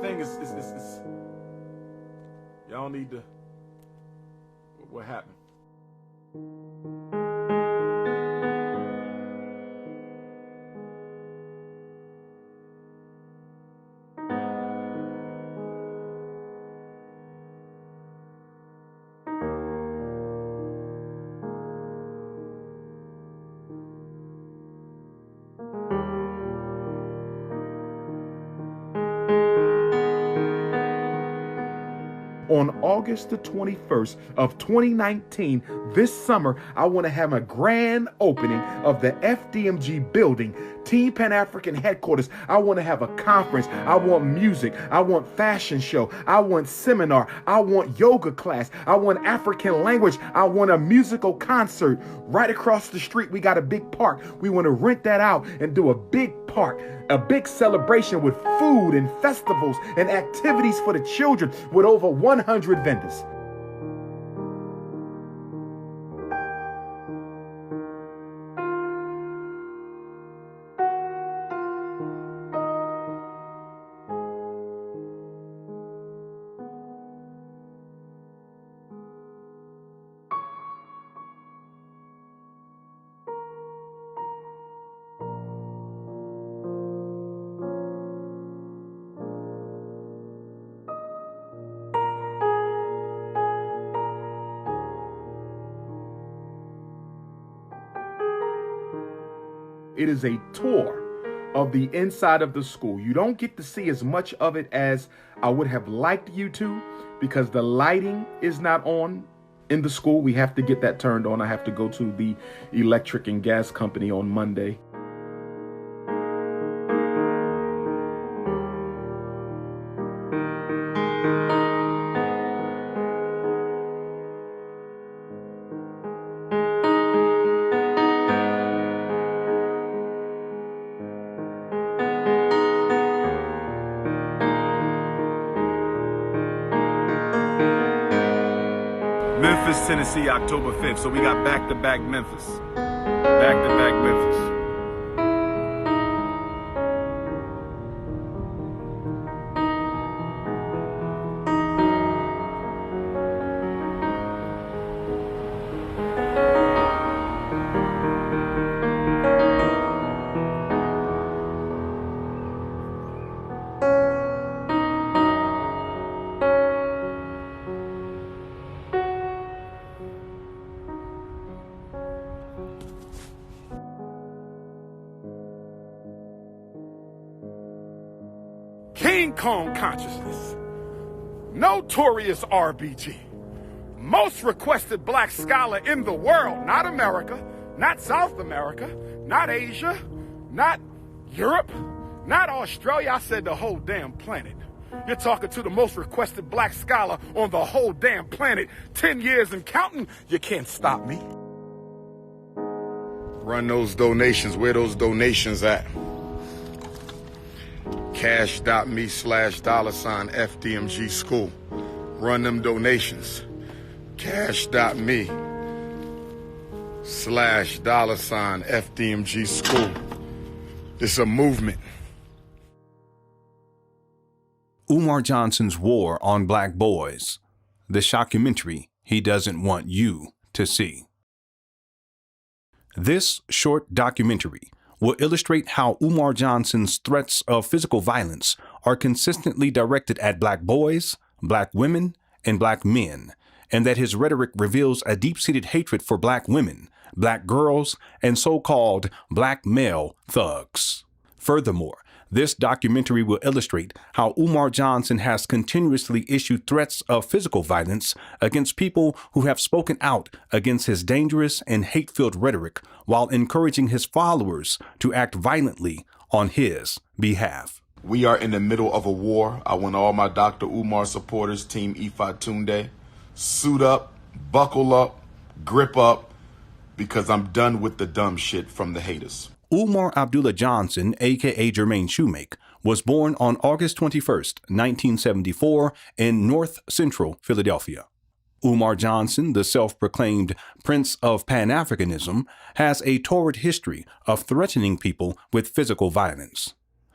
thing is y'all need to. What happened? On August the 21st of 2019, this summer, I want to have a grand opening of the FDMG building, Team Pan-African headquarters. I want to have a conference. I want music. I want fashion show. I want seminar. I want yoga class. I want African language. I want a musical concert. Right across the street, we got a big park. We want to rent that out and do a big park, a big celebration with food and festivals and activities for the children with over 100 vendors. It is a tour of the inside of the school. You don't get to see as much of it as I would have liked you to, because the lighting is not on in the school. We have to get that turned on. I have to go to the electric and gas company on Monday. Memphis, Tennessee, October 5th. So we got back-to-back Memphis. Back-to-back Memphis. King Kong consciousness. Notorious RBG. Most requested black scholar in the world. Not America, not South America, not Asia, not Europe, not Australia. I said the whole damn planet. You're talking to the most requested black scholar on the whole damn planet. 10 years and counting. You can't stop me. Run those donations. Where those donations at? Cash.me/$FDMG school. Run them donations. Cash.me/$FDMG school. It's a movement. Umar Johnson's War on Black Boys, the shockumentary he doesn't want you to see. This short documentary will illustrate how Umar Johnson's threats of physical violence are consistently directed at black boys, black women, and black men, and that his rhetoric reveals a deep-seated hatred for black women, black girls, and so-called black male thugs. Furthermore, this documentary will illustrate how Umar Johnson has continuously issued threats of physical violence against people who have spoken out against his dangerous and hate-filled rhetoric while encouraging his followers to act violently on his behalf. We are in the middle of a war. I want all my Dr. Umar supporters, Team Ifa Tunde, suit up, buckle up, grip up, because I'm done with the dumb shit from the haters. Umar Abdullah Johnson, a.k.a. Jermaine Shoemake, was born on August 21st, 1974, in North Central Philadelphia. Umar Johnson, the self-proclaimed Prince of Pan-Africanism, has a torrid history of threatening people with physical violence.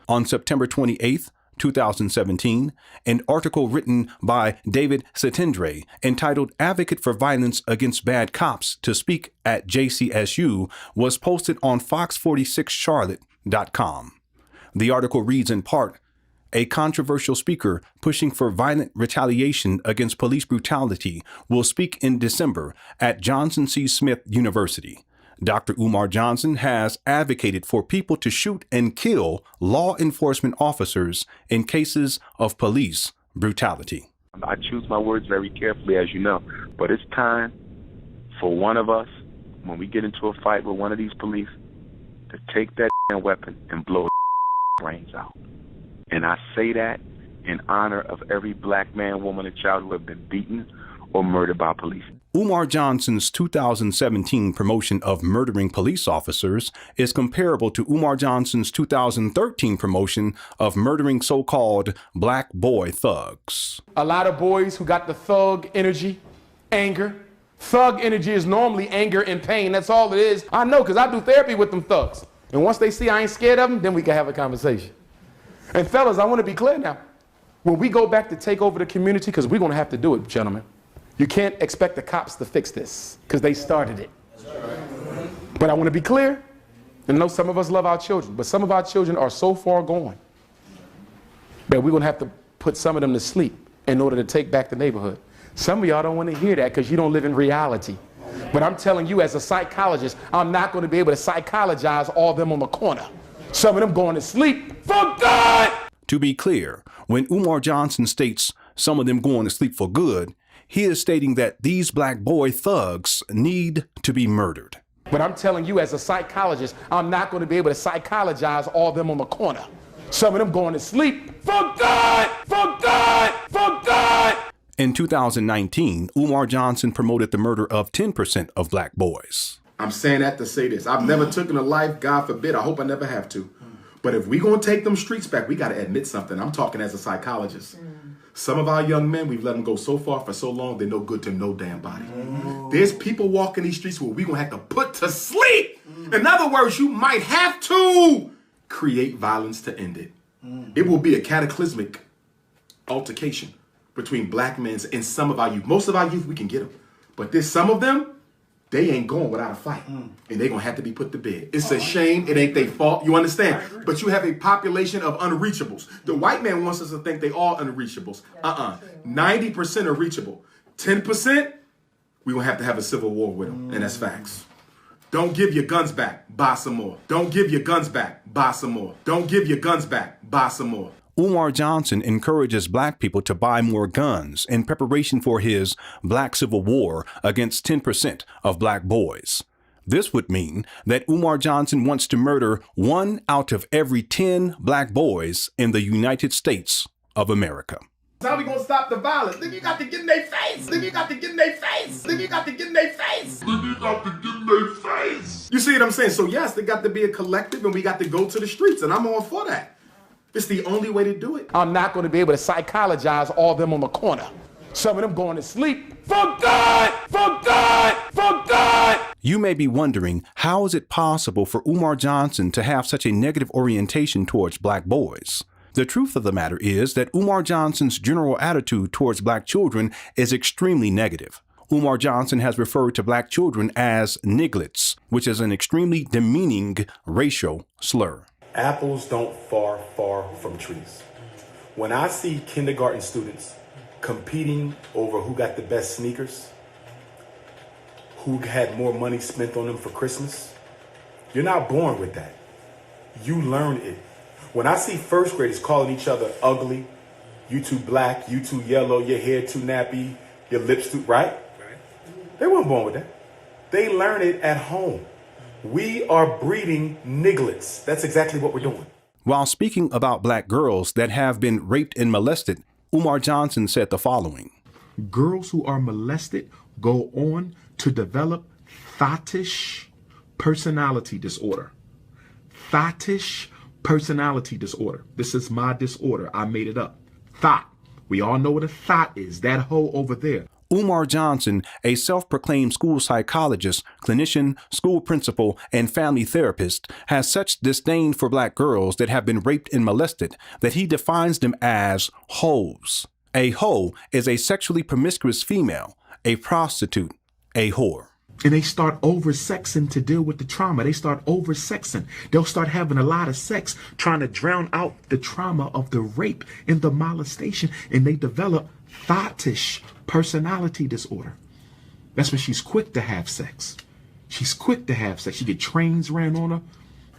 On September 28, 2017, an article written by David Setendre entitled Advocate for Violence Against Bad Cops to Speak at JCSU was posted on fox46charlotte.com. The article reads in part, a controversial speaker pushing for violent retaliation against police brutality will speak in December at Johnson C. Smith University. Dr. Umar Johnson has advocated for people to shoot and kill law enforcement officers in cases of police brutality. I choose my words very carefully, as you know, but it's time for one of us, when we get into a fight with one of these police, to take that weapon and blow brains out. And I say that in honor of every black man, woman, and child who have been beaten or murdered by police. Umar Johnson's 2017 promotion of murdering police officers is comparable to Umar Johnson's 2013 promotion of murdering so-called black boy thugs. A lot of boys who got the thug energy, anger. Thug energy is normally anger and pain. That's all it is. I know, because I do therapy with them thugs. And once they see I ain't scared of them, then we can have a conversation. And fellas, I want to be clear now. When we go back to take over the community, because we're going to have to do it, gentlemen, you can't expect the cops to fix this, because they started it. But I want to be clear, and I know some of us love our children, but some of our children are so far gone that we're going to have to put some of them to sleep in order to take back the neighborhood. Some of y'all don't want to hear that because you don't live in reality. But I'm telling you, as a psychologist, I'm not going to be able to psychologize all of them on the corner. Some of them going to sleep for good! To be clear, when Umar Johnson states some of them going to sleep for good, he is stating that these black boy thugs need to be murdered. But I'm telling you, as a psychologist, I'm not going to be able to psychologize all of them on the corner. Some of them going to sleep for good! For good! For good! In 2019, Umar Johnson promoted the murder of 10% of black boys. I'm saying that to say this. I've never taken a life, God forbid. I hope I never have to. But if we're going to take them streets back, we got to admit something. I'm talking as a psychologist. Some of our young men, we've let them go so far for so long, they're no good to no damn body. There's people walking these streets where we're going to have to put to sleep. In other words, you might have to create violence to end it. It will be a cataclysmic altercation between black men and some of our youth. Most of our youth, we can get them. But there's some of them, they ain't going without a fight. And they're going to have to be put to bed. It's a shame. It ain't their fault. You understand? But you have a population of unreachables. The white man wants us to think they all unreachables. 90% are reachable. 10%, we're going to have a civil war with them. And that's facts. Don't give your guns back. Buy some more. Don't give your guns back. Buy some more. Don't give your guns back. Buy some more. Umar Johnson encourages black people to buy more guns in preparation for his black civil war against 10% of black boys. This would mean that Umar Johnson wants to murder 1 out of every 10 black boys in the United States of America. How we gonna stop the violence? Then you got to get in their face. Then you got to get in their face. Then you got to get in their face. Then you got to get in their face. You see what I'm saying? So yes, there got to be a collective and we got to go to the streets, and I'm all for that. It's the only way to do it. I'm not going to be able to psychologize all of them on the corner. Some of them going to sleep for good! For good! For good! You may be wondering, how is it possible for Umar Johnson to have such a negative orientation towards black boys? The truth of the matter is that Umar Johnson's general attitude towards black children is extremely negative. Umar Johnson has referred to black children as nigglets, which is an extremely demeaning racial slur. Apples don't far from trees. When I see kindergarten students competing over who got the best sneakers, who had more money spent on them for Christmas, you're not born with that. You learn it. When I see first graders calling each other ugly, you too black, you too yellow, your hair too nappy, your lips too, right? They weren't born with that. They learn it at home. We are breeding nigglets. That's exactly what we're doing. While speaking about black girls that have been raped and molested, Umar Johnson said the following. Girls who are molested go on to develop thottish personality disorder. Thottish personality disorder. This is my disorder. I made it up. Thought. We all know what a thought is. That hoe over there. Umar Johnson, a self-proclaimed school psychologist, clinician, school principal, and family therapist, has such disdain for black girls that have been raped and molested that he defines them as hoes. A hoe is a sexually promiscuous female, a prostitute, a whore. And they start over-sexing to deal with the trauma. They start over-sexing. They'll start having a lot of sex, trying to drown out the trauma of the rape and the molestation. And they develop thottish personality disorder. That's when she's quick to have sex. She's quick to have sex. She get trains ran on her.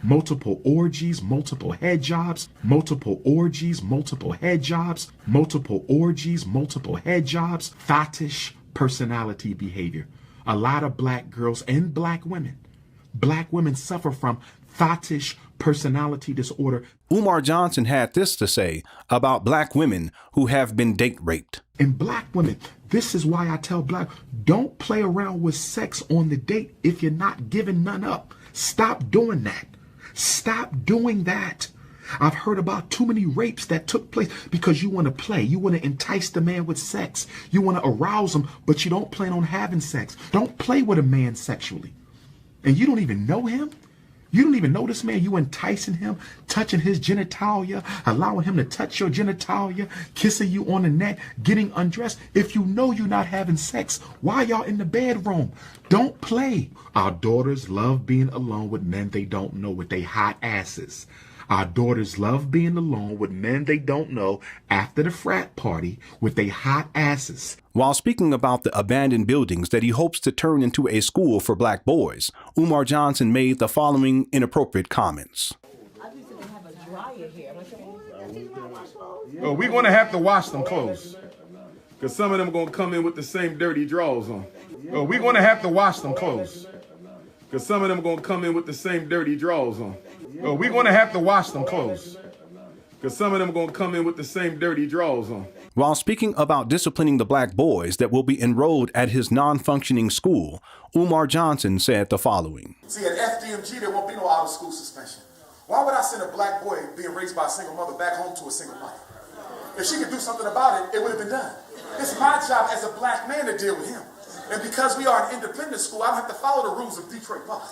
Multiple orgies, multiple head jobs, multiple orgies, multiple head jobs, multiple orgies, multiple head jobs. Thottish personality behavior. A lot of black girls and black women suffer from thottish personality disorder. Umar Johnson had this to say about black women who have been date raped. And black women, this is why I tell black, don't play around with sex on the date if you're not giving none up. Stop doing that. Stop doing that. I've heard about too many rapes that took place because you want to play. You want to entice the man with sex. You want to arouse him, but you don't plan on having sex. Don't play with a man sexually. And you don't even know him. You don't even know this man. You enticing him, touching his genitalia, allowing him to touch your genitalia, kissing you on the neck, getting undressed. If you know you're not having sex, why y'all in the bedroom? Don't play. Our daughters love being alone with men they don't know with they hot asses. Our daughters love being alone with men they don't know after the frat party with they hot asses. While speaking about the abandoned buildings that he hopes to turn into a school for black boys, Umar Johnson made the following inappropriate comments. Oh, we're going to have to wash them clothes because some of them are going to come in with the same dirty drawers on. Oh, we're going to have to wash them clothes because some of them are going to come in with the same dirty drawers on. Oh, we're going to have to wash them clothes because some of them are going to come in with the same dirty drawers on. While speaking about disciplining the black boys that will be enrolled at his non-functioning school, Umar Johnson said the following. See, at FDMG, there won't be no out-of-school suspension. Why would I send a black boy being raised by a single mother back home to a single mother? If she could do something about it, it would have been done. It's my job as a black man to deal with him. And because we are an independent school, I don't have to follow the rules of Detroit Public.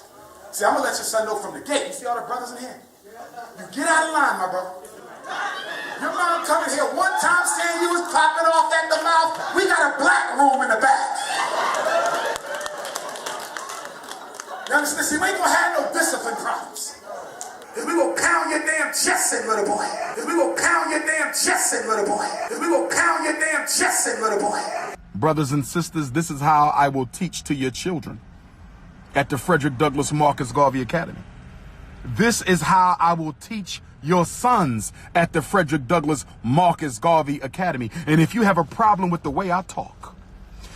See, I'm going to let your son know from the gate. You see all the brothers in here? You get out of line, my brother. Your mom coming here one time saying you was popping off at the mouth. We got a black room in the back. You understand? See, we ain't going to have no discipline problems. If we go pound your damn chest in, little boy. If we go pound your damn chest in, little boy. If we go pound your damn chest in, little boy. Brothers and sisters, this is how I will teach to your children at the Frederick Douglass Marcus Garvey Academy. This is how I will teach your sons at the Frederick Douglass Marcus Garvey Academy. And if you have a problem with the way I talk,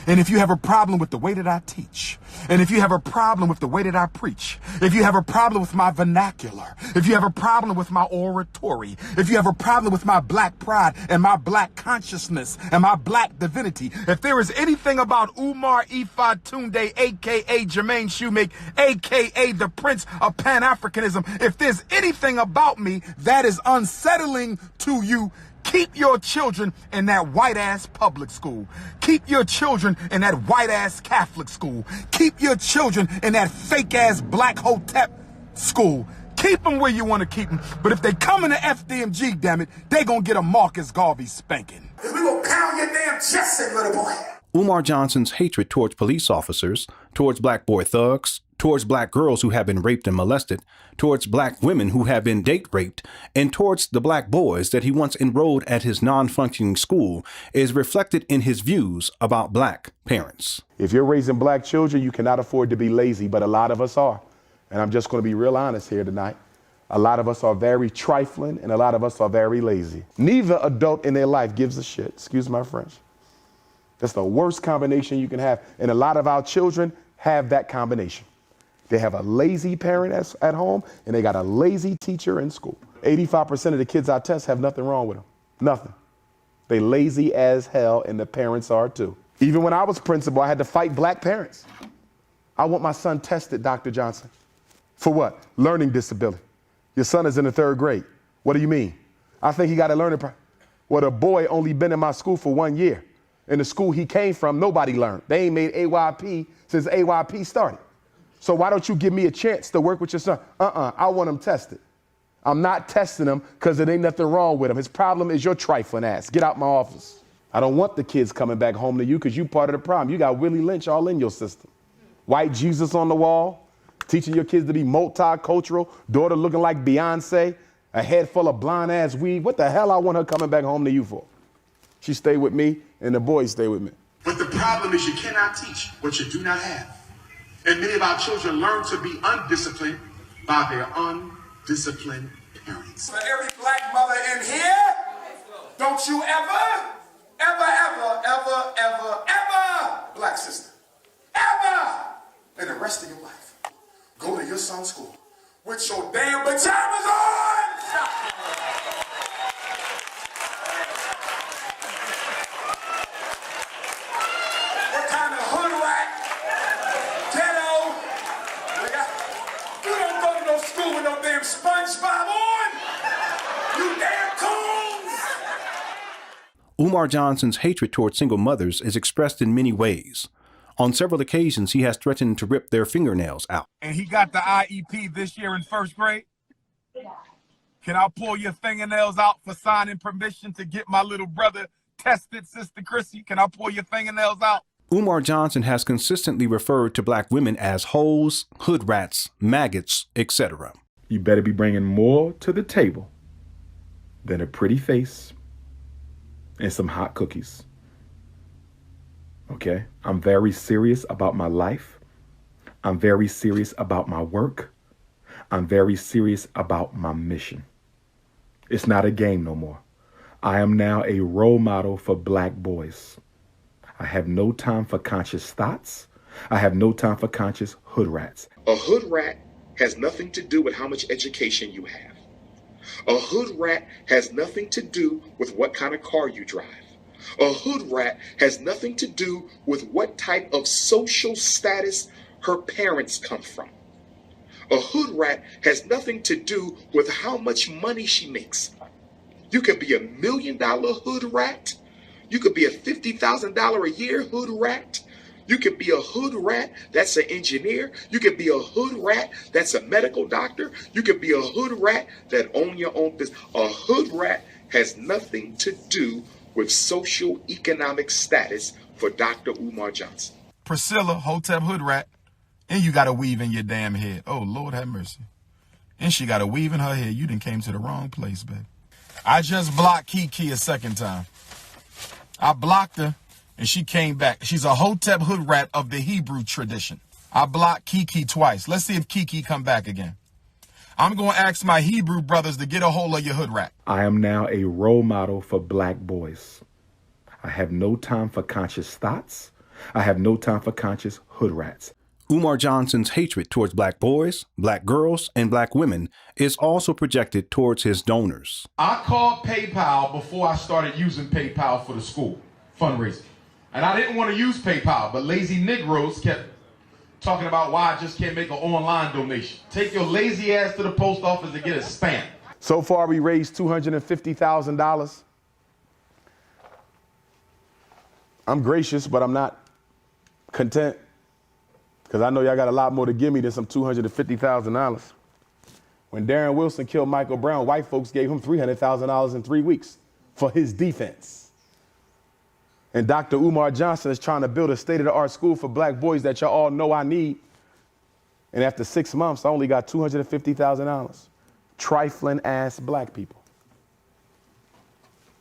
and if you have a problem with the way that I teach, and if you have a problem with the way that I preach, if you have a problem with my vernacular, if you have a problem with my oratory, if you have a problem with my black pride and my black consciousness and my black divinity, if there is anything about Umar Ifa Tunde, a.k.a. Jermaine Shoemake, a.k.a. the Prince of Pan-Africanism, if there's anything about me that is unsettling to you, keep your children in that white-ass public school. Keep your children in that white-ass Catholic school. Keep your children in that fake-ass Black Hotep school. Keep them where you want to keep them. But if they come into FDMG, damn it, they gonna get a Marcus Garvey spanking. If we gonna pound your damn chest in, little boy. Umar Johnson's hatred towards police officers, towards black boy thugs, towards black girls who have been raped and molested, towards black women who have been date raped, and towards the black boys that he once enrolled at his non-functioning school is reflected in his views about black parents. If you're raising black children, you cannot afford to be lazy, but a lot of us are. And I'm just going to be real honest here tonight. A lot of us are very trifling and a lot of us are very lazy. Neither adult in their life gives a shit. Excuse my French. That's the worst combination you can have. And a lot of our children have that combination. They have a lazy parent at home and they got a lazy teacher in school. 85% of the kids I test have nothing wrong with them. Nothing. They lazy as hell and the parents are too. Even when I was principal, I had to fight black parents. I want my son tested, Dr. Johnson. For what? Learning disability. Your son is in the 3rd grade. What do you mean? I think he got a learning problem. Well, the boy only been in my school for 1 year. In the school he came from, nobody learned. They ain't made AYP since AYP started. So why don't you give me a chance to work with your son? I want him tested. I'm not testing him because there ain't nothing wrong with him. His problem is your trifling ass. Get out my office. I don't want the kids coming back home to you because you part of the problem. You got Willie Lynch all in your system. White Jesus on the wall, teaching your kids to be multicultural, daughter looking like Beyonce, a head full of blonde ass weed. What the hell I want her coming back home to you for? She stay with me and the boys stay with me. But the problem is you cannot teach what you do not have. And many of our children learn to be undisciplined by their undisciplined parents. For every black mother in here, don't you ever, black sister, ever, in the rest of your life, go to your son's school with your damn pajamas on. What kind of hood rat, ghetto? You don't go to no school with no damn SpongeBob on. You damn coons. Umar Johnson's hatred towards single mothers is expressed in many ways. On several occasions, he has threatened to rip their fingernails out. And he got the IEP this year in first grade. Can I pull your fingernails out for signing permission to get my little brother tested, Sister Chrissy? Can I pull your fingernails out? Umar Johnson has consistently referred to black women as hoes, hood rats, maggots, etc. You better be bringing more to the table than a pretty face and some hot cookies. Okay? I'm very serious about my life. I'm very serious about my work. I'm very serious about my mission. It's not a game no more. I am now a role model for black boys. I have no time for conscious thoughts. I have no time for conscious hood rats. A hood rat has nothing to do with how much education you have. A hood rat has nothing to do with what kind of car you drive. A hood rat has nothing to do with what type of social status her parents come from. A hood rat has nothing to do with how much money she makes. You could be $1 million hood rat. You could be a $50,000 a year hood rat. You could be a hood rat that's an engineer. You could be a hood rat that's a medical doctor. You could be a hood rat that own your own business. A hood rat has nothing to do with social economic status for Dr. Umar Johnson. Priscilla, Hotep hood rat, and you got a weave in your damn head. Oh, Lord have mercy. And she got a weave in her head. You done came to the wrong place, baby. I just blocked Kiki a second time. I blocked her, and she came back. She's a Hotep hood rat of the Hebrew tradition. I blocked Kiki twice. Let's see if Kiki come back again. I'm going to ask my Hebrew brothers to get a hold of your hood rat. I am now a role model for black boys. I have no time for conscious thoughts. I have no time for conscious hood rats. Umar Johnson's hatred towards black boys, black girls, and black women is also projected towards his donors. I called PayPal before I started using PayPal for the school fundraising. And I didn't want to use PayPal, but lazy Negroes kept talking about why I just can't make an online donation. Take your lazy ass to the post office and get a stamp. So far, we raised $250,000. I'm gracious, but I'm not content, because I know y'all got a lot more to give me than some $250,000. When Darren Wilson killed Michael Brown, white folks gave him $300,000 in 3 weeks for his defense. And Dr. Umar Johnson is trying to build a state-of-the-art school for black boys that y'all all know I need. And after 6 months, I only got $250,000. Trifling ass black people.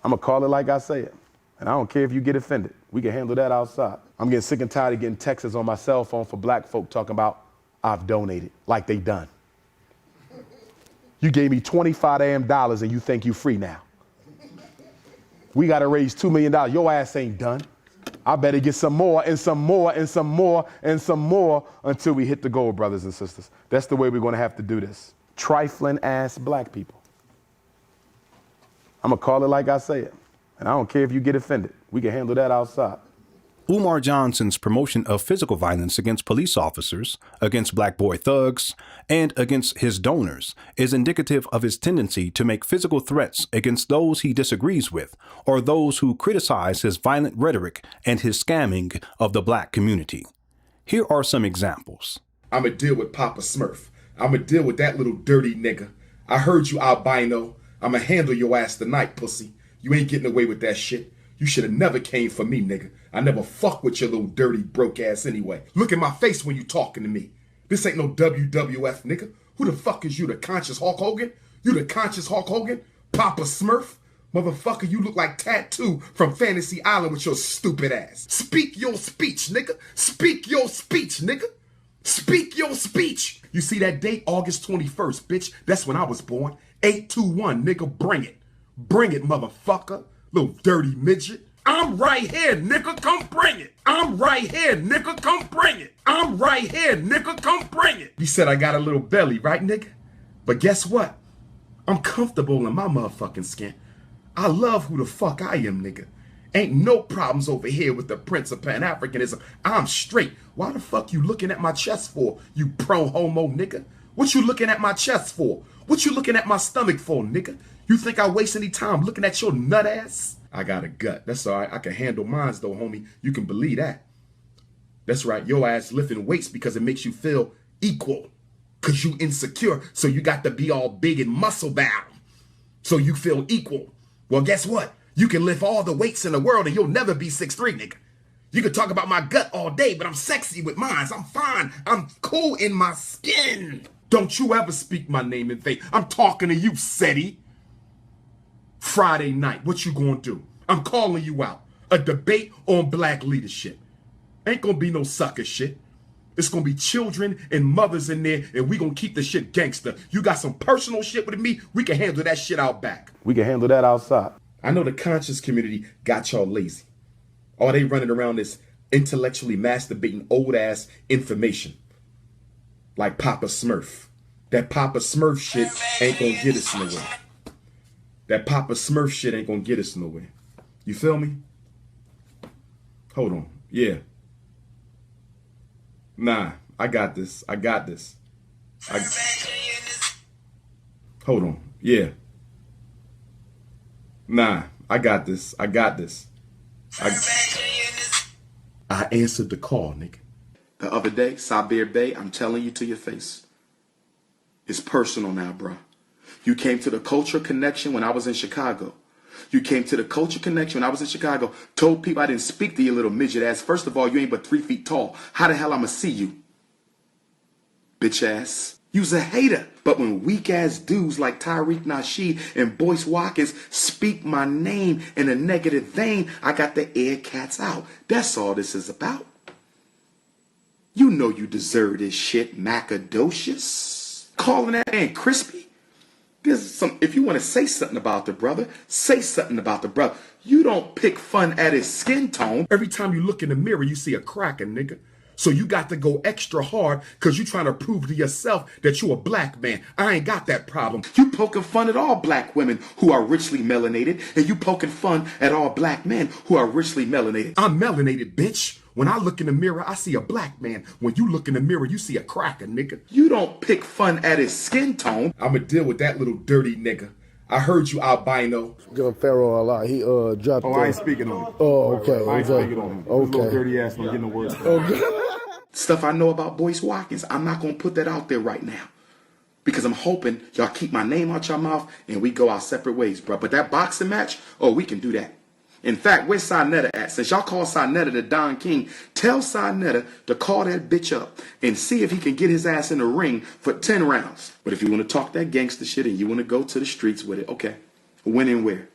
I'm gonna call it like I say it. And I don't care if you get offended. We can handle that outside. I'm getting sick and tired of getting texts on my cell phone for black folk talking about I've donated, like they done. You gave me $25 damn and you think you free now. We got to raise $2 million. Your ass ain't done. I better get some more and some more and some more and some more until we hit the goal, brothers and sisters. That's the way we're going to have to do this. Trifling ass black people. I'm going to call it like I say it. And I don't care if you get offended. We can handle that outside. Umar Johnson's promotion of physical violence against police officers, against black boy thugs, and against his donors is indicative of his tendency to make physical threats against those he disagrees with or those who criticize his violent rhetoric and his scamming of the black community. Here are some examples. I'ma deal with Papa Smurf. I'ma deal with that little dirty nigga. I heard you, albino. I'ma handle your ass tonight, pussy. You ain't getting away with that shit. You should have never came for me, nigga. I never fuck with your little dirty broke ass anyway. Look in my face when you talking to me. This ain't no WWF, nigga. Who the fuck is you, the conscious Hulk Hogan? You the conscious Hulk Hogan? Papa Smurf? Motherfucker, you look like Tattoo from Fantasy Island with your stupid ass. Speak your speech, nigga. Speak your speech, nigga. Speak your speech. You see that date, August 21st, bitch? That's when I was born. 821, nigga, bring it. Bring it, motherfucker. Little dirty midget. I'm right here, nigga, come bring it. I'm right here, nigga, come bring it. I'm right here, nigga, come bring it. You said I got a little belly, right, nigga? But guess what? I'm comfortable in my motherfucking skin. I love who the fuck I am, nigga. Ain't no problems over here with the Prince of Pan-Africanism. I'm straight. Why the fuck you looking at my chest for, you pro-homo nigga? What you looking at my chest for? What you looking at my stomach for, nigga? You think I waste any time looking at your nut ass? I got a gut. That's all right. I can handle mines though, homie. You can believe that. That's right. Your ass lifting weights because it makes you feel equal. Cause you insecure. So you got to be all big and muscle bound. So you feel equal. Well, guess what? You can lift all the weights in the world and you'll never be 6'3", nigga. You can talk about my gut all day, but I'm sexy with mine. I'm fine. I'm cool in my skin. Don't you ever speak my name in vain. I'm talking to you, SETI. Friday night, what you gonna do? I'm calling you out. A debate on black leadership. Ain't gonna be no sucker shit. It's gonna be children and mothers in there, and we gonna keep the shit gangster. You got some personal shit with me, we can handle that shit out back. We can handle that outside. I know the conscious community got y'all lazy. Or they running around this intellectually masturbating old ass information. Like Papa Smurf. That Papa Smurf shit ain't gonna get us nowhere. That Papa Smurf shit ain't gonna get us nowhere. You feel me? Hold on. Yeah. Nah, I got this. I got this. Hold on. Yeah. Nah, I got this. I got this. I answered the call, nigga. The other day, Sabir Bey, I'm telling you to your face. It's personal now, bro. You came to the Culture Connection when I was in Chicago. You came to the Culture Connection when I was in Chicago. Told people I didn't speak to your little midget ass. First of all, you ain't but 3 feet tall. How the hell I'ma see you? Bitch ass. You's a hater. But when weak ass dudes like Tariq Nasheed and Boyce Watkins speak my name in a negative vein, I got the air cats out. That's all this is about. You know you deserve this shit, Macadocious. Calling that man crispy. There's some, if you want to say something about the brother, say something about the brother. You don't pick fun at his skin tone. Every time you look in the mirror, you see a cracker, nigga. So you got to go extra hard because you trying to prove to yourself that you a black man. I ain't got that problem. You poking fun at all black women who are richly melanated, and you poking fun at all black men who are richly melanated. I'm melanated, bitch. When I look in the mirror, I see a black man. When you look in the mirror, you see a cracker, nigga. You don't pick fun at his skin tone. I'ma deal with that little dirty nigga. I heard you, albino. Pharaoh a lot. He dropped. Oh, I ain't speaking on it. Oh, okay. I ain't speaking on him. Okay. Little dirty ass don't get no words. Okay. Stuff I know about Boyce Watkins, I'm not gonna put that out there right now. Because I'm hoping y'all keep my name out your mouth and we go our separate ways, bro. But that boxing match, oh, we can do that. In fact, where's Sinetta at? Since y'all call Sinetta the Don King, tell Sinetta to call that bitch up and see if he can get his ass in the ring for 10 rounds. But if you want to talk that gangster shit and you want to go to the streets with it, okay. When and where?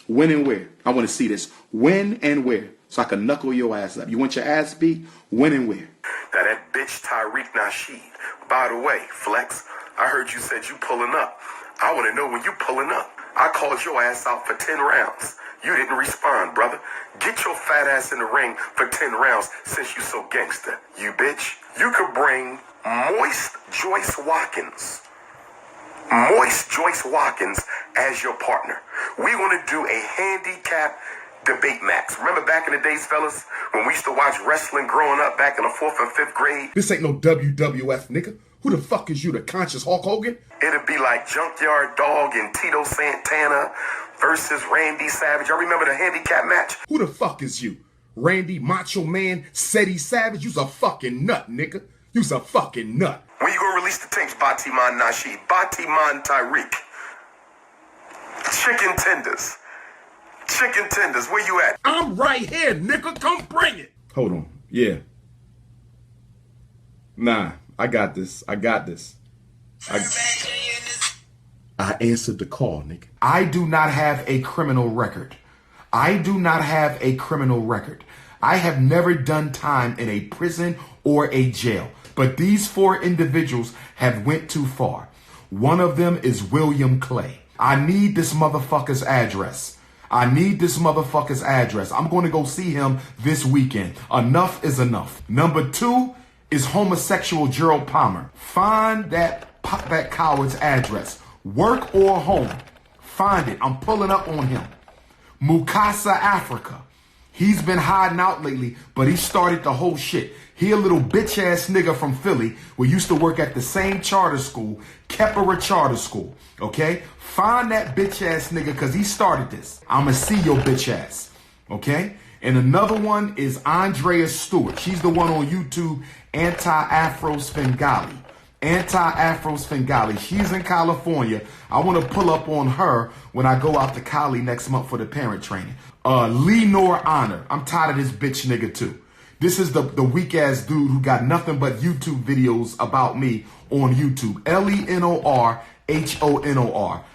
When and where? I want to see this. When and where? So I can knuckle your ass up. You want your ass beat? When and where? Now that bitch Tariq Nasheed. By the way, Flex, I heard you said you pulling up. I want to know when you pulling up. I called your ass out for 10 rounds. You didn't respond, brother. Get your fat ass in the ring for 10 rounds since you so gangster. You bitch. You could bring Moist Joyce Watkins as your partner. We want to do a handicap Debate Max. Remember back in the days, fellas, when we used to watch wrestling growing up back in the 4th and 5th grade? This ain't no WWF, nigga. Who the fuck is you, the conscious Hulk Hogan? It'd be like Junkyard Dog and Tito Santana versus Randy Savage. Y'all remember the handicap match? Who the fuck is you? Randy Macho Man Seti Savage? You's a fucking nut, nigga. You's a fucking nut. When you gonna release the tapes, Batiman Nasheed, Batiman Tyreek? Chicken tenders. Chicken tenders, where you at? I'm right here, nigga. Come bring it. Hold on. Yeah. Nah, I got this. I answered the call, nigga. I do not have a criminal record. I have never done time in a prison or a jail. But these 4 individuals have went too far. One of them is William Clay. I need this motherfucker's address. I'm going to go see him this weekend. Enough is enough. Number 2 is homosexual Gerald Palmer. Find that coward's address. Work or home. Find it. I'm pulling up on him. Mukasa, Africa. He's been hiding out lately, but he started the whole shit. He a little bitch ass nigga from Philly. We used to work at the same charter school, Keppera Charter School. Okay? Find that bitch ass nigga because he started this. I'ma see your bitch ass. Okay? And another one is Andrea Stewart. She's the one on YouTube, Anti-Afro Svengali. She's in California. I want to pull up on her when I go out to Cali next month for the parent training. Lenon Honor. I'm tired of this bitch nigga too. This is the weak ass dude who got nothing but YouTube videos about me on YouTube. Lenorhonor.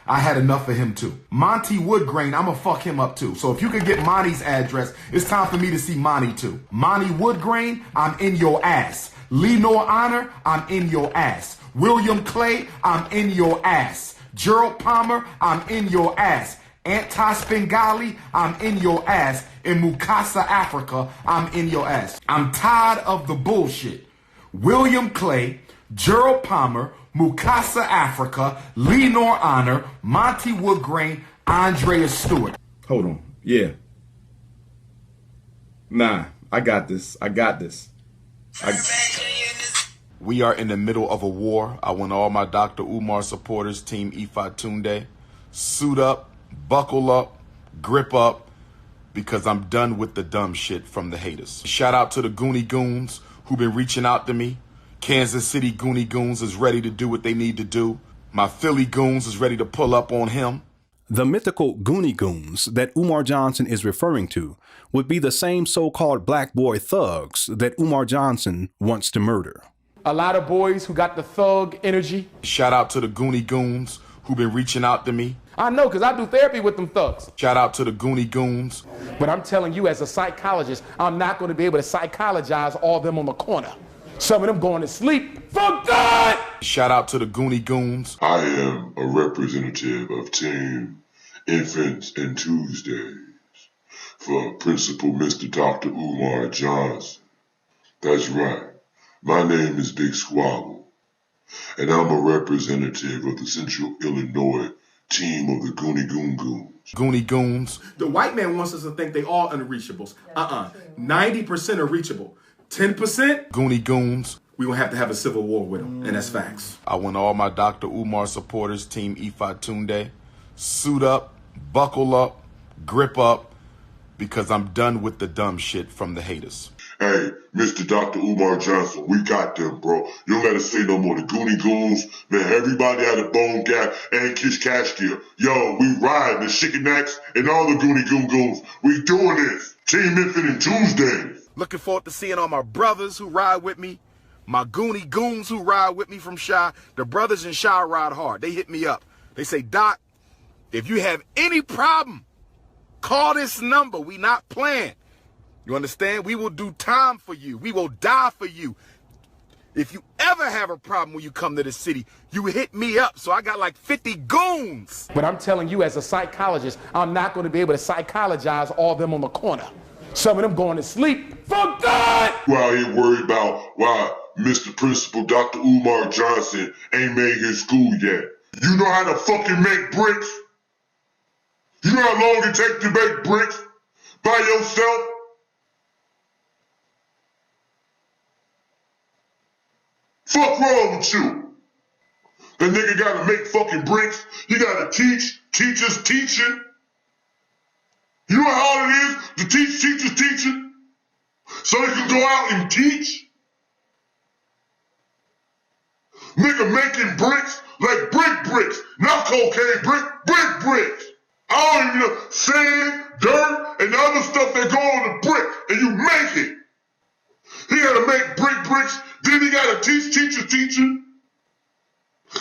I had enough of him too. Monty Woodgrain, I'ma fuck him up too. So if you could get Monty's address, it's time for me to see Monty too. Monty Woodgrain, I'm in your ass. Lenon Honor, I'm in your ass. William Clay, I'm in your ass. Gerald Palmer, I'm in your ass. Anti-Svengali, I'm in your ass. In Mukasa, Africa, I'm in your ass. I'm tired of the bullshit. William Clay, Gerald Palmer, Mukasa, Africa, Lenon Honor, Monty Woodgrain, Andrea Stewart. Hold on. Yeah. Nah, I got this. We are in the middle of a war. I want all my Dr. Umar supporters, Team Ifa Tunde, suit up, buckle up, grip up, because I'm done with the dumb shit from the haters. Shout out to the Goonie Goons who've been reaching out to me. Kansas City Goonie Goons is ready to do what they need to do. My Philly Goons is ready to pull up on him. The mythical Goonie Goons that Umar Johnson is referring to would be the same so-called black boy thugs that Umar Johnson wants to murder. A lot of boys who got the thug energy. Shout out to the Goonie Goons who've been reaching out to me. I know, because I do therapy with them thugs. Shout out to the Goonie Goons. But I'm telling you, as a psychologist, I'm not going to be able to psychologize all them on the corner. Some of them going to sleep for good. Shout out to the Goonie Goons. I am a representative of Team Infants and Tuesdays for Principal Mr. Dr. Umar Johnson. That's right. My name is Big Squabble, and I'm a representative of the Central Illinois team of the Goonie Goons. Goonie Goons. The white man wants us to think they all unreachables. 90% are reachable. 10% Goonie Goons. We gonna have a civil war with them, and that's facts. I want all my Dr. Umar supporters, Team Ifa Tunde, suit up, buckle up, grip up, because I'm done with the dumb shit from the haters. Hey, Mr. Dr. Umar Johnson, we got them, bro. You don't gotta say no more. The Goonie Goons, man, everybody had a Bone Gap and Kish Cashtier. Yo, we ride the Chicken Axe and all the Goonie Goons. We doing this. Team Infinite Tuesdays. Looking forward to seeing all my brothers who ride with me, my Goonie Goons who ride with me from Chi. The brothers in Chi ride hard. They hit me up. They say, Doc, if you have any problem, call this number. We not playing. You understand? We will do time for you. We will die for you. If you ever have a problem when you come to the city, you hit me up. So I got like 50 goons. But I'm telling you, as a psychologist, I'm not going to be able to psychologize all them on the corner. Some of them going to sleep for good. Well, I ain't worried about why Mr. Principal Dr. Umar Johnson ain't made his school yet. You know how to fucking make bricks? You know how long it takes to make bricks? by yourself? Fuck wrong with you? That nigga gotta make fucking bricks. He gotta teach. Teachers teaching. You know how hard it is to teach teachers teaching? So they can go out and teach? Nigga making bricks like bricks, not cocaine bricks. I don't even know, sand, dirt, and the other stuff that go on the brick, and you make it. He gotta make bricks, then he gotta teach teachers teaching.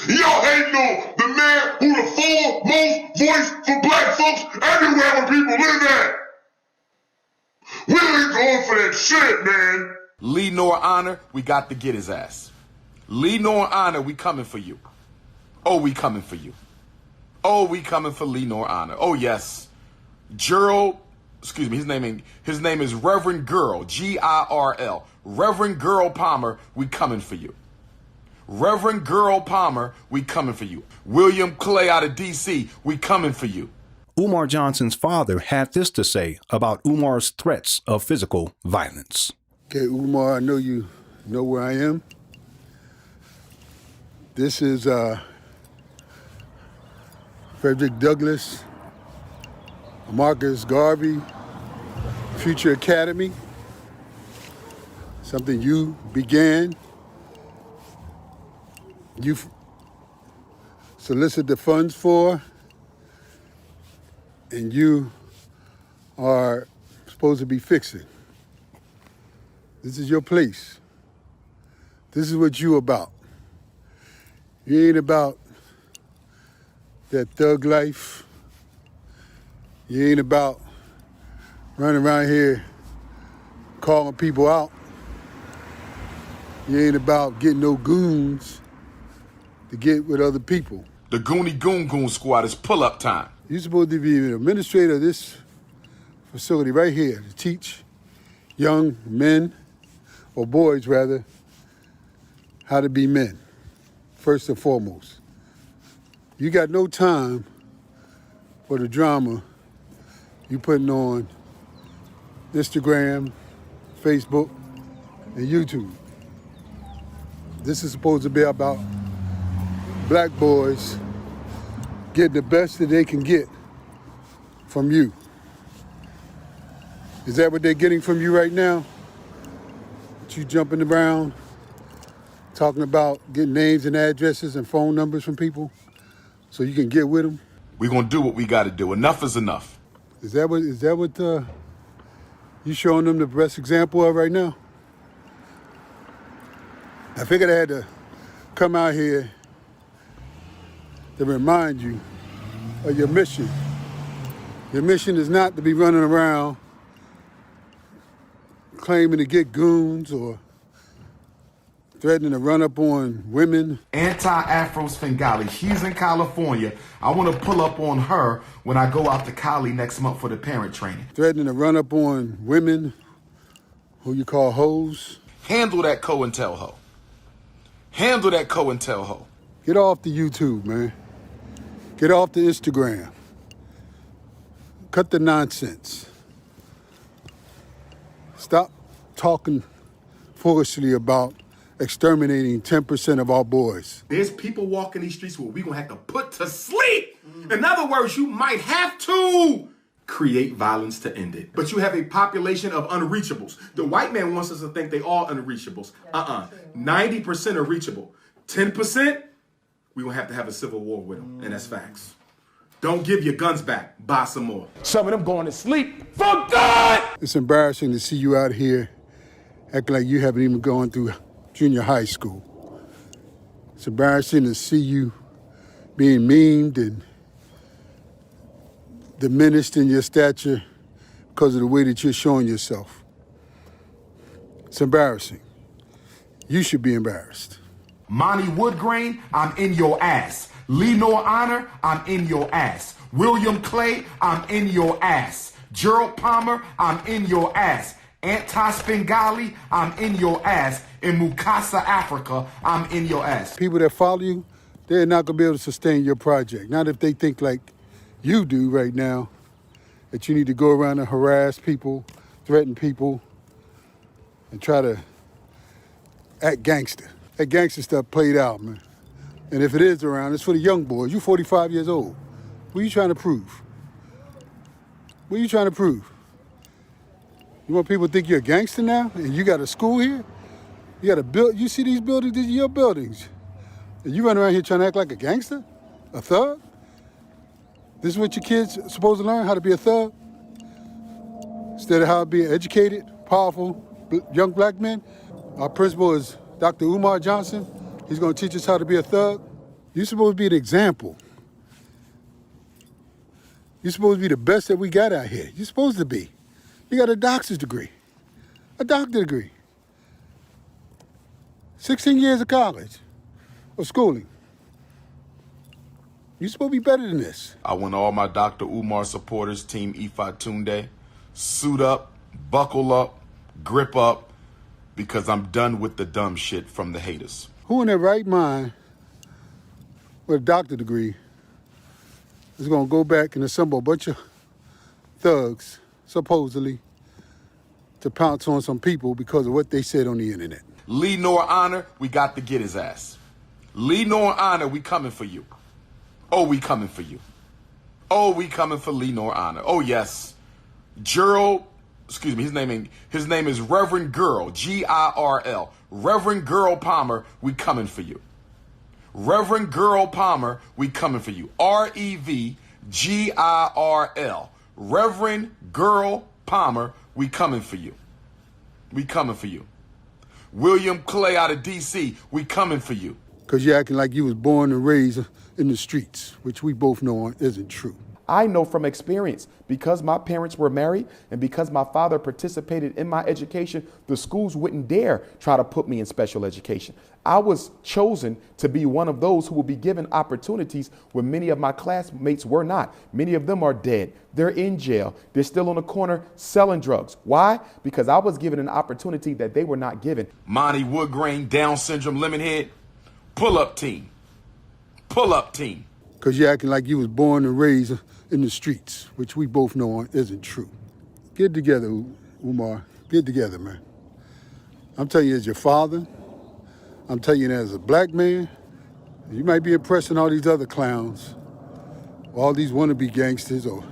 Y'all hating on the man who the foremost voice for black folks everywhere where people live at. We ain't going for that shit, man. Lenon Honor, we got to get his ass. Lenon Honor, we coming for you. Oh, we coming for you. Oh, we coming for Lenon Honor. Oh, yes. Gerald, excuse me, his name is Reverend Girl, Girl. Reverend Girl Palmer, we coming for you. Reverend Girl Palmer, we coming for you. William Clay out of D.C., we coming for you. Umar Johnson's father had this to say about Umar's threats of physical violence. Okay, Umar, I know you know where I am. This is Frederick Douglass, Marcus Garvey, Future Academy, something you began. You solicit the funds for, and you are supposed to be fixing. This is your place. This is what you about. You ain't about that thug life. You ain't about running around here calling people out. You ain't about getting no goons to get with other people. The Goonie Goon Goon Squad is pull-up time. You're supposed to be an administrator of this facility right here to teach young men, or boys rather, how to be men, first and foremost. You got no time for the drama you putting on Instagram, Facebook, and YouTube. This is supposed to be about black boys getting the best that they can get from you. Is that what they're getting from you right now? You jumping around, talking about getting names and addresses and phone numbers from people so you can get with them? We're going to do what we got to do. Enough is enough. Is that what you showing them the best example of right now? I figured I had to come out here to remind you of your mission. Your mission is not to be running around claiming to get goons or threatening to run up on women. Anti-Afro Svengali, she's in California. I want to pull up on her when I go out to Cali next month for the parent training. Threatening to run up on women who you call hoes. Handle that COINTELHO. Handle that COINTELHO. Get off the YouTube, man. Get off the Instagram. Cut the nonsense. Stop talking foolishly about exterminating 10% of our boys. There's people walking these streets where we're going to have to put to sleep. In other words, you might have to create violence to end it. But you have a population of unreachables. The white man wants us to think they all unreachables. 90% are reachable. 10%, we're going to have a civil war with them. And that's facts. Don't give your guns back. Buy some more. Some of them going to sleep for good. It's embarrassing to see you out here acting like you haven't even gone through junior high school. It's embarrassing to see you being memed and diminished in your stature because of the way that you're showing yourself. It's embarrassing. You should be embarrassed. Monty Woodgrain, I'm in your ass. Lenon Honor, I'm in your ass. William Clay, I'm in your ass. Gerald Palmer, I'm in your ass. Anti-Svengali, I'm in your ass. In Mukasa, Africa, I'm in your ass. People that follow you, they're not going to be able to sustain your project. Not if they think like you do right now that you need to go around and harass people, threaten people, and try to act gangster. That gangster stuff played out, man. And if it is around, it's for the young boys. You're 45 years old. What are you trying to prove? What are you trying to prove? You want people to think you're a gangster now? And you got a school here? You got a build. You see these buildings? These are your buildings. And you run around here trying to act like a gangster? A thug? This is what your kids are supposed to learn, how to be a thug? Instead of how to be educated, powerful, young black men? Our principal is Dr. Umar Johnson. He's going to teach us how to be a thug. You're supposed to be an example. You're supposed to be the best that we got out here. You're supposed to be. You got a doctor's degree, a doctorate degree. 16 years of college or schooling. You're supposed to be better than this. I want all my Dr. Umar supporters, Team Ifa Tunde, suit up, buckle up, grip up, because I'm done with the dumb shit from the haters. Who in their right mind with a doctorate degree is going to go back and assemble a bunch of thugs, supposedly, to pounce on some people because of what they said on the internet? Lenon Honor, we got to get his ass. Lenon Honor, we coming for you. Oh, we coming for you. Oh, we coming for Lenon Honor. Oh, yes. Gerald, excuse me, his name is Reverend Girl, G-I-R-L. Reverend Girl Palmer, we coming for you. Reverend Girl Palmer, we coming for you. R-E-V-G-I-R-L. Reverend Girl Palmer, we coming for you. We coming for you. William Clay out of D.C., we coming for you. Because you're acting like you was born and raised in the streets, which we both know isn't true. I know from experience, because my parents were married and because my father participated in my education, the schools wouldn't dare try to put me in special education. I was chosen to be one of those who will be given opportunities when many of my classmates were not. Many of them are dead. They're in jail. They're still on the corner selling drugs. Why? Because I was given an opportunity that they were not given. Monty Woodgrain, Down syndrome, Lemonhead, pull-up team. Pull-up team. Because you're acting like you was born and raised in the streets, which we both know isn't true. Get together, Umar. Get together, man. I'm telling you as your father, I'm telling you as a black man, you might be impressing all these other clowns, all these wannabe gangsters or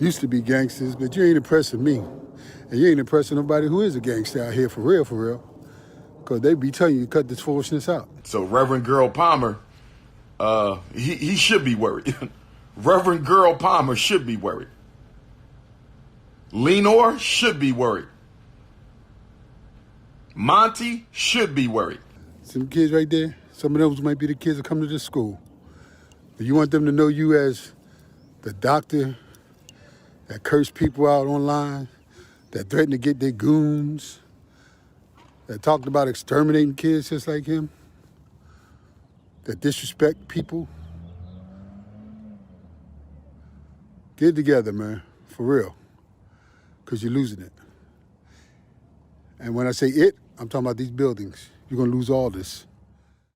used to be gangsters, but you ain't impressing me. And you ain't impressing nobody who is a gangster out here for real. Because they be telling you to cut this foolishness out. So Reverend Girl Palmer, he should be worried. Reverend Girl Palmer should be worried. Lenore should be worried. Monty should be worried. Some kids right there, some of those might be the kids that come to this school. Do you want them to know you as the doctor that cursed people out online, that threatened to get their goons, that talked about exterminating kids just like him, that disrespect people? Get together, man, for real, because you're losing it. And when I say it, I'm talking about these buildings. You're going to lose all this.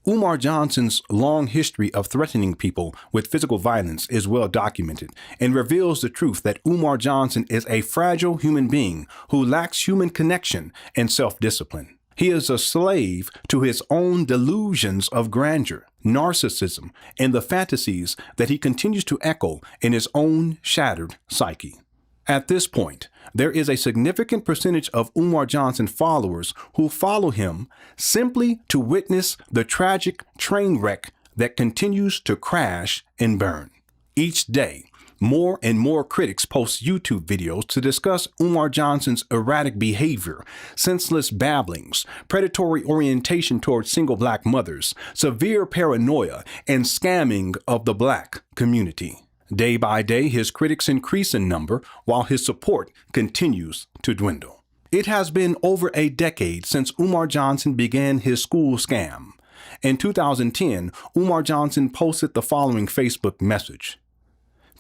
Umar Johnson's long history of threatening people with physical violence is well documented and reveals the truth that Umar Johnson is a fragile human being who lacks human connection and self-discipline. He is a slave to his own delusions of grandeur, narcissism, and the fantasies that he continues to echo in his own shattered psyche. At this point, there is a significant percentage of Umar Johnson followers who follow him simply to witness the tragic train wreck that continues to crash and burn. Each day, more and more critics post YouTube videos to discuss Umar Johnson's erratic behavior, senseless babblings, predatory orientation towards single black mothers, severe paranoia, and scamming of the black community. Day by day, his critics increase in number while his support continues to dwindle. It has been over a decade since Umar Johnson began his school scam. In 2010, Umar Johnson posted the following Facebook message.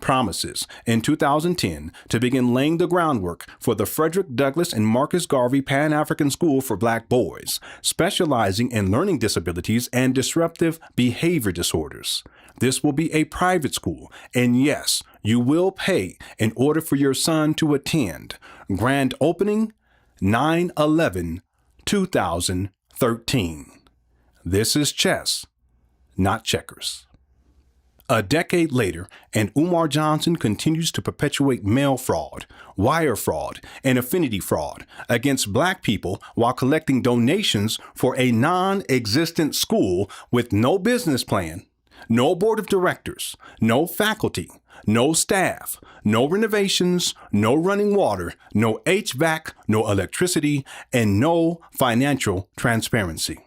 promises in 2010 to begin laying the groundwork for the Frederick Douglass and Marcus Garvey Pan-African School for Black Boys, specializing in learning disabilities and disruptive behavior disorders. This will be a private school, and yes, you will pay in order for your son to attend. Grand opening, 9/11/2013. This is chess, not checkers. A decade later, and Umar Johnson continues to perpetuate mail fraud, wire fraud, and affinity fraud against Black people while collecting donations for a non-existent school with no business plan, no board of directors, no faculty, no staff, no renovations, no running water, no HVAC, no electricity, and no financial transparency.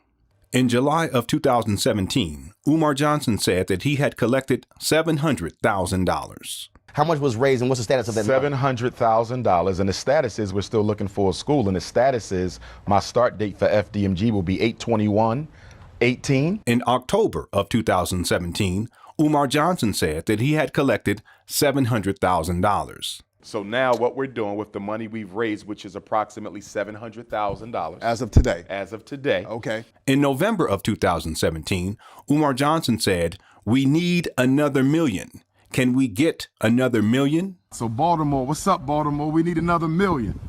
In July of 2017, Umar Johnson said that he had collected $700,000. How much was raised and what's the status of that? $700,000, and the status is we're still looking for a school, and the status is my start date for FDMG will be 8/21/18. In October of 2017, Umar Johnson said that he had collected $700,000. So now what we're doing with the money we've raised, which is approximately $700,000. As of today. As of today. Okay. In November of 2017, Umar Johnson said, "We need another million. Can we get another million?" So Baltimore, what's up, Baltimore? We need another million.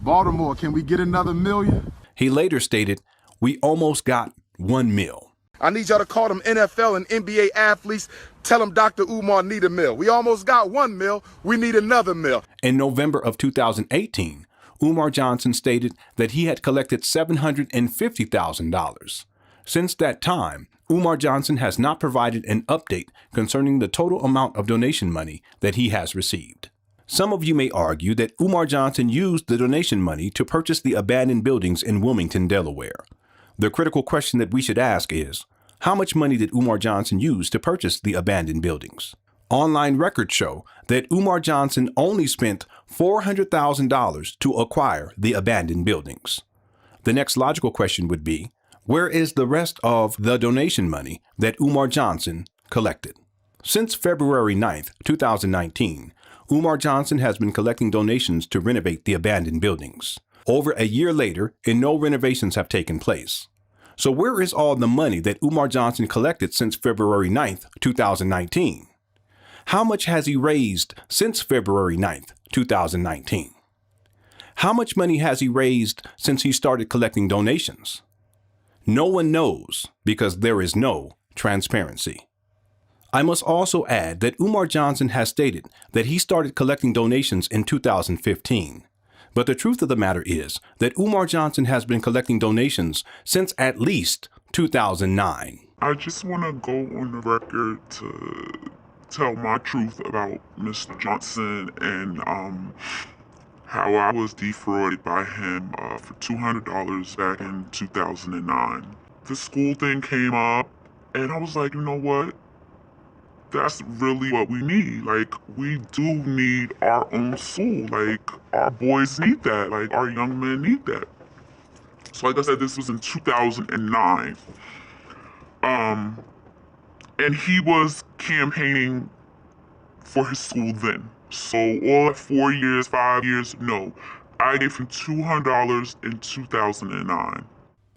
Baltimore, can we get another million? He later stated, "We almost got 1 mil." I need y'all to call them NFL and NBA athletes. Tell them Dr. Umar need a mil. We almost got 1 mil. We need another mil. In November of 2018, Umar Johnson stated that he had collected $750,000. Since that time, Umar Johnson has not provided an update concerning the total amount of donation money that he has received. Some of you may argue that Umar Johnson used the donation money to purchase the abandoned buildings in Wilmington, Delaware. The critical question that we should ask is, how much money did Umar Johnson use to purchase the abandoned buildings? Online records show that Umar Johnson only spent $400,000 to acquire the abandoned buildings. The next logical question would be, where is the rest of the donation money that Umar Johnson collected? Since February 9th, 2019, Umar Johnson has been collecting donations to renovate the abandoned buildings. Over a year later, and no renovations have taken place. So where is all the money that Umar Johnson collected since February 9th, 2019? How much has he raised since February 9th, 2019? How much money has he raised since he started collecting donations? No one knows because there is no transparency. I must also add that Umar Johnson has stated that he started collecting donations in 2015. But the truth of the matter is that Umar Johnson has been collecting donations since at least 2009. I just want to go on the record to tell my truth about Mr. Johnson and how I was defrauded by him for $200 back in 2009. The school thing came up, and I was like, you know what? That's really what we need. Like, we do need our own school. Like, our boys need that. Like, our young men need that. So like I said, this was in 2009. And he was campaigning for his school then. So all 4 years, 5 years, no. I gave him $200 in 2009.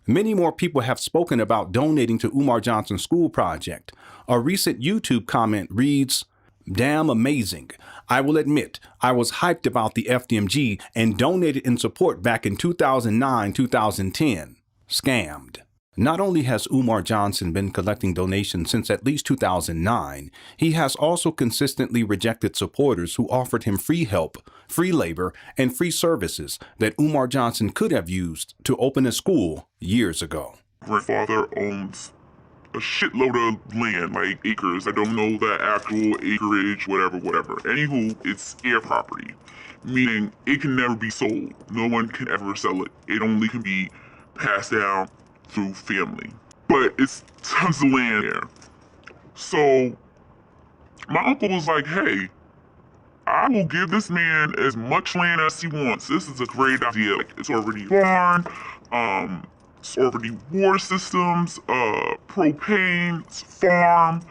Many more people have spoken about donating to Umar Johnson's school project. A recent YouTube comment reads, "Damn amazing. I will admit, I was hyped about the FDMG and donated in support back in 2009-2010. Scammed." Not only has Umar Johnson been collecting donations since at least 2009, he has also consistently rejected supporters who offered him free help, free labor, and free services that Umar Johnson could have used to open a school years ago. Grandfather owns a shitload of land, like acres. I don't know the actual acreage, whatever. Anywho, it's heir property, meaning it can never be sold. No one can ever sell it. It only can be passed down through family. But it's tons of land there. So my uncle was like, hey, I will give this man as much land as he wants. This is a great idea. Like, it's already barn, it's already water systems, propane, farm.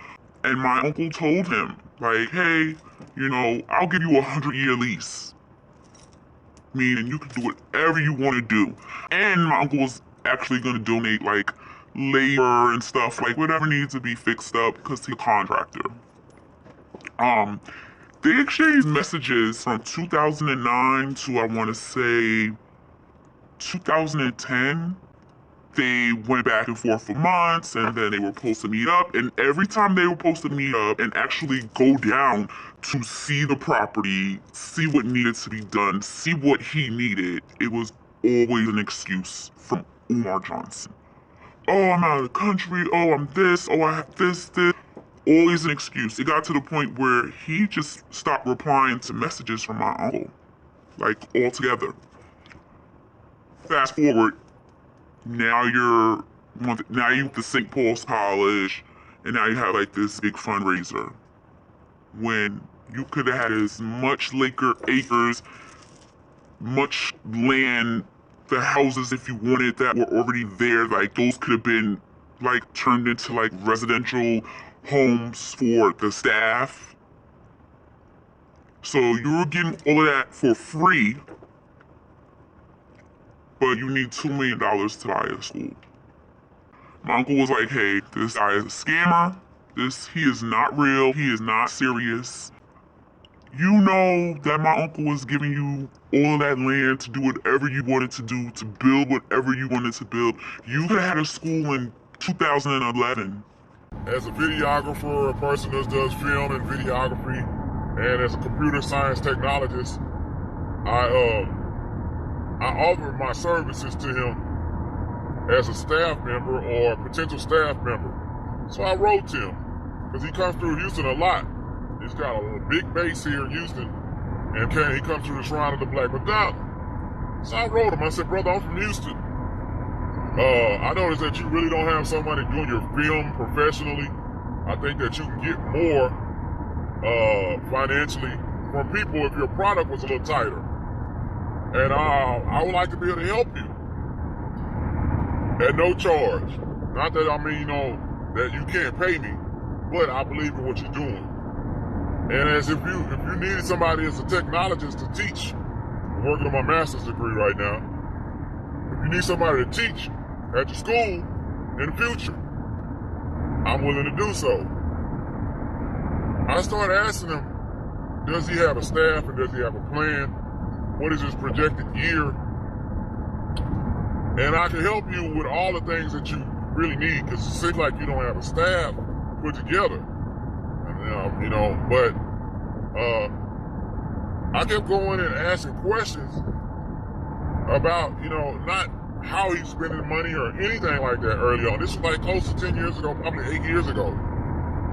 And my uncle told him, like, hey, I'll give you a 100-year lease. Meaning you can do whatever you want to do. And my uncle was actually going to donate like labor and stuff, like whatever needs to be fixed up because he's a contractor. They exchanged messages from 2009 to I want to say 2010. They went back and forth for months, and then they were supposed to meet up, and every time they were supposed to meet up and actually go down to see the property, see what needed to be done, see what he needed, it was always an excuse from Umar Johnson. Oh, I'm out of the country, oh, I'm this, oh, I have this. Always an excuse. It got to the point where he just stopped replying to messages from my uncle, like altogether. Fast forward, now you're at the St. Paul's College, and now you have like this big fundraiser. When you could have had as much acres, much land, the houses if you wanted that were already there, like those could have been like turned into like residential homes for the staff. So you were getting all of that for free, but you need $2 million to buy a school. My uncle was like, hey, this guy is a scammer. He is not real. He is not serious. You know that my uncle was giving you all of that land to do whatever you wanted to do, to build whatever you wanted to build. You could have had a school in 2011. As a videographer, a person that does film and videography, and as a computer science technologist, I offer my services to him as a staff member or a potential staff member. So I wrote to him, because he comes through Houston a lot. He's got a big base here in Houston, and he comes through the Shrine of the Black Madonna. So I wrote him, I said, brother, I'm from Houston. I noticed that you really don't have somebody doing your film professionally. I think that you can get more financially from people if your product was a little tighter. And I would like to be able to help you at no charge. Not that I mean, that you can't pay me, but I believe in what you're doing. And as if you needed somebody as a technologist to teach, I'm working on my master's degree right now. If you need somebody to teach at your school in the future, I'm willing to do so. I started asking him, does he have a staff and does he have a plan? What is his projected year? And I can help you with all the things that you really need, because it seems like you don't have a staff put together. But I kept going and asking questions about, not how he's spending money or anything like that early on. This was like close to 10 years ago, probably 8 years ago.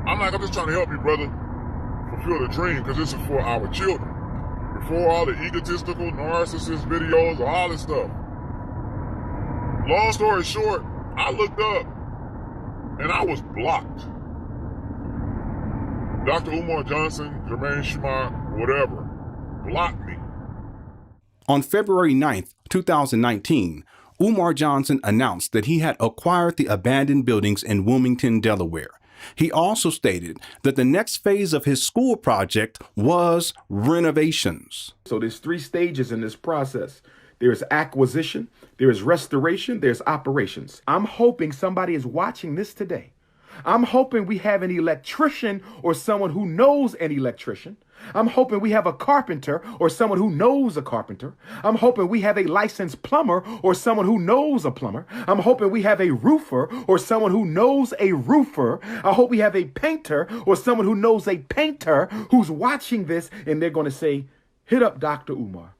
I'm just trying to help you, brother, fulfill the dream, because this is for our children. Before all the egotistical, narcissist videos or all this stuff. Long story short, I looked up and I was blocked. Dr. Umar Johnson, Jamar, whatever, blocked me. On February 9th, 2019, Umar Johnson announced that he had acquired the abandoned buildings in Wilmington, Delaware. He also stated that the next phase of his school project was renovations. So there's 3 stages in this process. There's acquisition, there's restoration, there's operations. I'm hoping somebody is watching this today. I'm hoping we have an electrician or someone who knows an electrician. I'm hoping we have a carpenter or someone who knows a carpenter. I'm hoping we have a licensed plumber or someone who knows a plumber. I'm hoping we have a roofer or someone who knows a roofer. I hope we have a painter or someone who knows a painter who's watching this, and they're going to say, hit up Dr. Umar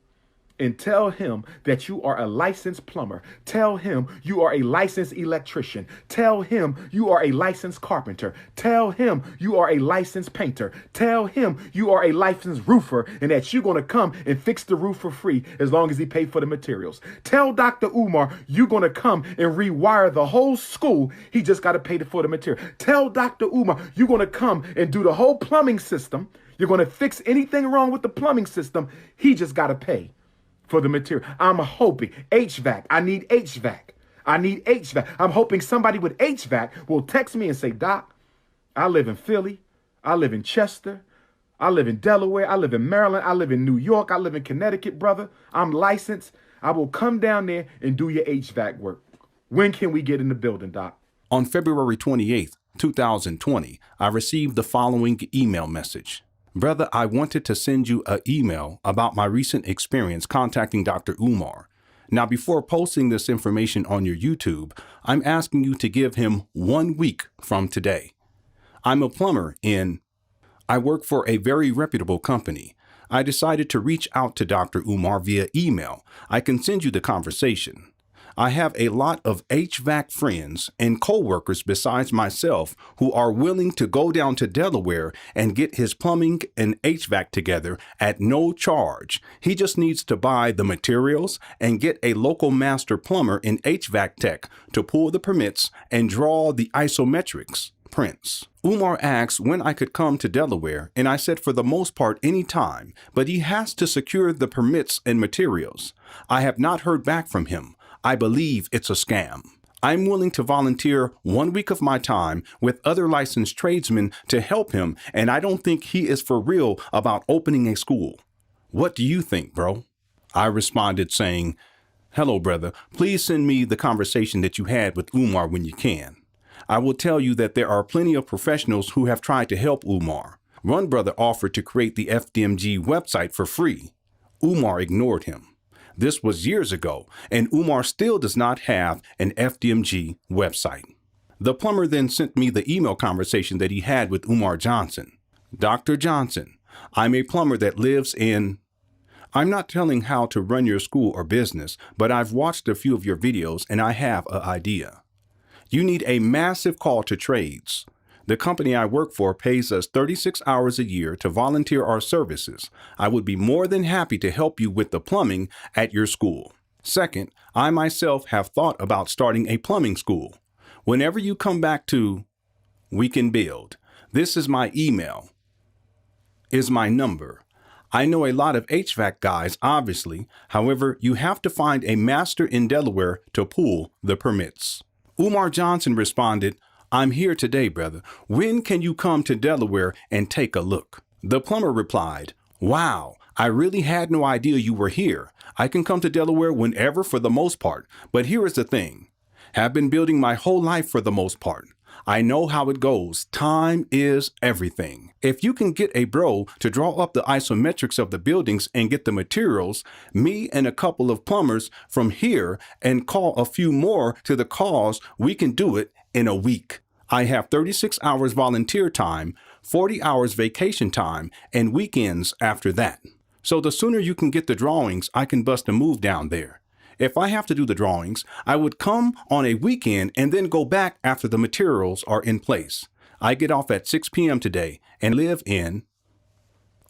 and tell him that you are a licensed plumber. Tell him you are a licensed electrician. Tell him you are a licensed carpenter. Tell him you are a licensed painter. Tell him you are a licensed roofer, and that you're going to come and fix the roof for free as long as he paid for the materials. Tell Dr. Umar you're going to come and rewire the whole school. He just got to pay for the material. Tell Dr. Umar you're going to come and do the whole plumbing system. You're going to fix anything wrong with the plumbing system. He just got to pay for the material. I'm hoping HVAC. I need HVAC. I need HVAC. I'm hoping somebody with HVAC will text me and say, Doc, I live in Philly. I live in Chester. I live in Delaware. I live in Maryland. I live in New York. I live in Connecticut, brother. I'm licensed. I will come down there and do your HVAC work. When can we get in the building, Doc? On February 28th, 2020, I received the following email message. Brother, I wanted to send you an email about my recent experience contacting Dr. Umar. Now, before posting this information on your YouTube, I'm asking you to give him 1 week from today. I'm a plumber I work for a very reputable company. I decided to reach out to Dr. Umar via email. I can send you the conversation. I have a lot of HVAC friends and co-workers besides myself who are willing to go down to Delaware and get his plumbing and HVAC together at no charge. He just needs to buy the materials and get a local master plumber and HVAC tech to pull the permits and draw the isometrics prints. Umar asked when I could come to Delaware, and I said for the most part any time, but he has to secure the permits and materials. I have not heard back from him. I believe it's a scam. I'm willing to volunteer 1 week of my time with other licensed tradesmen to help him, and I don't think he is for real about opening a school. What do you think, bro? I responded saying, hello, brother. Please send me the conversation that you had with Umar when you can. I will tell you that there are plenty of professionals who have tried to help Umar. One brother offered to create the FDMG website for free. Umar ignored him. This was years ago, and Umar still does not have an FDMG website. The plumber then sent me the email conversation that he had with Umar Johnson. Dr. Johnson, I'm a plumber that lives in... I'm not telling how to run your school or business, but I've watched a few of your videos and I have an idea. You need a massive call to trades. The company I work for pays us 36 hours a year to volunteer our services. I would be more than happy to help you with the plumbing at your school. Second, I myself have thought about starting a plumbing school. Whenever you come back to, we can build. This is my email, is my number. I know a lot of HVAC guys, obviously. However, you have to find a master in Delaware to pull the permits. Umar Johnson responded, I'm here today, brother. When can you come to Delaware and take a look? The plumber replied, wow, I really had no idea you were here. I can come to Delaware whenever for the most part. But here is the thing. Have been building my whole life for the most part. I know how it goes. Time is everything. If you can get a bro to draw up the isometrics of the buildings and get the materials, me and a couple of plumbers from here and call a few more to the cause, we can do it in a week. I have 36 hours volunteer time, 40 hours vacation time, and weekends after that. So the sooner you can get the drawings, I can bust a move down there. If I have to do the drawings, I would come on a weekend and then go back after the materials are in place. I get off at 6 p.m. today and live in...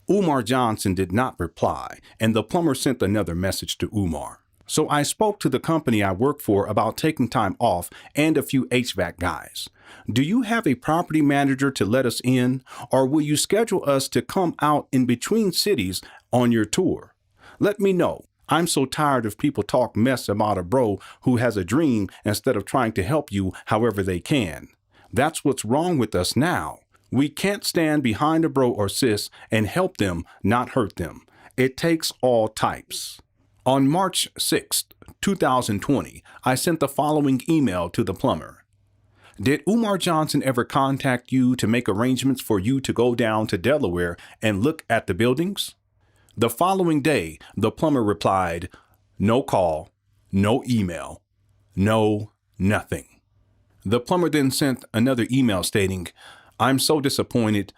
Umar Johnson did not reply, and the plumber sent another message to Umar. So I spoke to the company I work for about taking time off and a few HVAC guys. Do you have a property manager to let us in, or will you schedule us to come out in between cities on your tour? Let me know. I'm so tired of people talk mess about a bro who has a dream instead of trying to help you however they can. That's what's wrong with us now. We can't stand behind a bro or sis and help them, not hurt them. It takes all types. On March 6th, 2020, I sent the following email to the plumber. Did Umar Johnson ever contact you to make arrangements for you to go down to Delaware and look at the buildings? The following day, the plumber replied, no call, no email, no nothing. The plumber then sent another email stating, I'm so disappointed.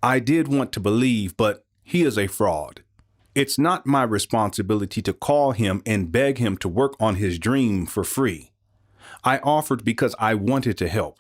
I did want to believe, but he is a fraud. It's not my responsibility to call him and beg him to work on his dream for free. I offered because I wanted to help.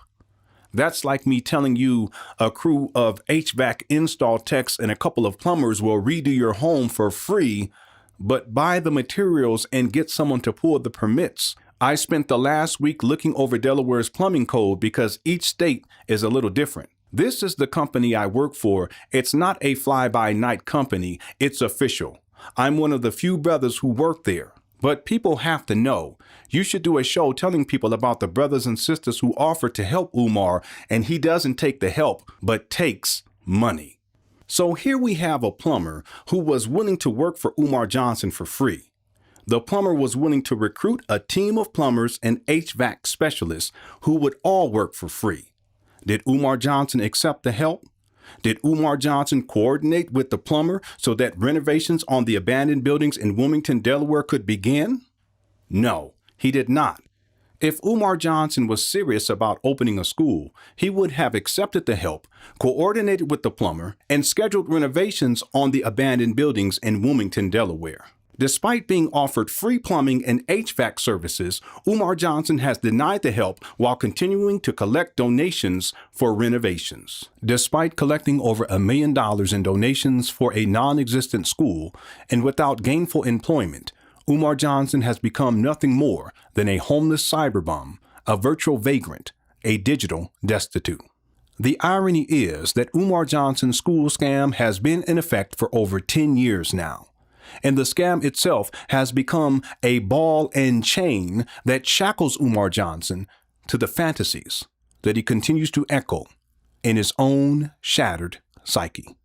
That's like me telling you a crew of HVAC install techs and a couple of plumbers will redo your home for free, but buy the materials and get someone to pull the permits. I spent the last week looking over Delaware's plumbing code because each state is a little different. This is the company I work for. It's not a fly-by-night company. It's official. I'm one of the few brothers who work there. But people have to know. You should do a show telling people about the brothers and sisters who offer to help Umar, and he doesn't take the help, but takes money. So here we have a plumber who was willing to work for Umar Johnson for free. The plumber was willing to recruit a team of plumbers and HVAC specialists who would all work for free. Did Umar Johnson accept the help? Did Umar Johnson coordinate with the plumber so that renovations on the abandoned buildings in Wilmington, Delaware could begin? No, he did not. If Umar Johnson was serious about opening a school, he would have accepted the help, coordinated with the plumber, and scheduled renovations on the abandoned buildings in Wilmington, Delaware. Despite being offered free plumbing and HVAC services, Umar Johnson has denied the help while continuing to collect donations for renovations. Despite collecting over $1 million in donations for a non-existent school and without gainful employment, Umar Johnson has become nothing more than a homeless cyberbum, a virtual vagrant, a digital destitute. The irony is that Umar Johnson's school scam has been in effect for over 10 years now. And the scam itself has become a ball and chain that shackles Umar Johnson to the fantasies that he continues to echo in his own shattered psyche.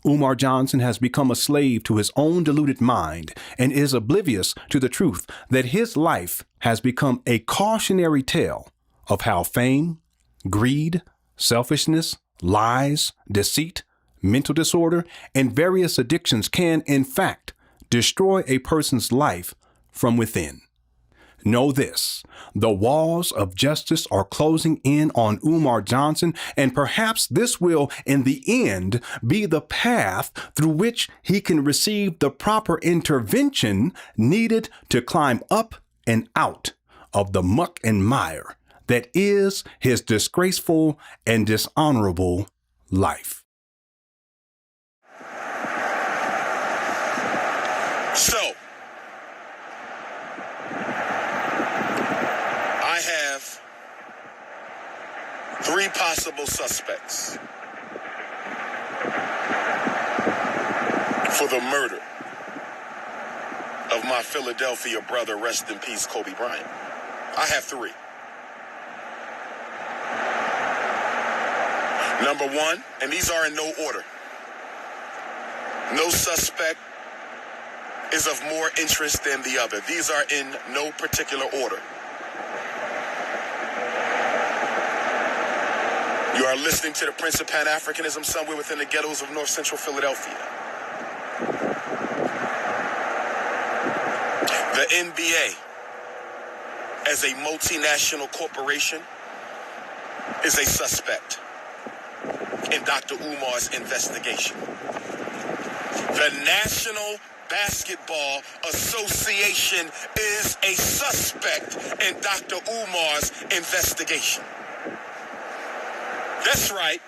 Umar Johnson has become a slave to his own deluded mind and is oblivious to the truth that his life has become a cautionary tale of how fame, greed, selfishness, lies, deceit, mental disorder, and various addictions can, in fact, destroy a person's life from within. Know this, the walls of justice are closing in on Umar Johnson, and perhaps this will, in the end, be the path through which he can receive the proper intervention needed to climb up and out of the muck and mire that is his disgraceful and dishonorable life. So, I have 3 possible suspects for the murder of my Philadelphia brother, rest in peace, Kobe Bryant. I have 3. Number 1, and these are in no order. No suspect is of more interest than the other. These are in no particular order. You are listening to the Prince of Pan-Africanism somewhere within the ghettos of North Central Philadelphia. The NBA, as a multinational corporation, is a suspect in Dr. Umar's investigation. The National Basketball Association is a suspect in Dr. Umar's investigation. That's right.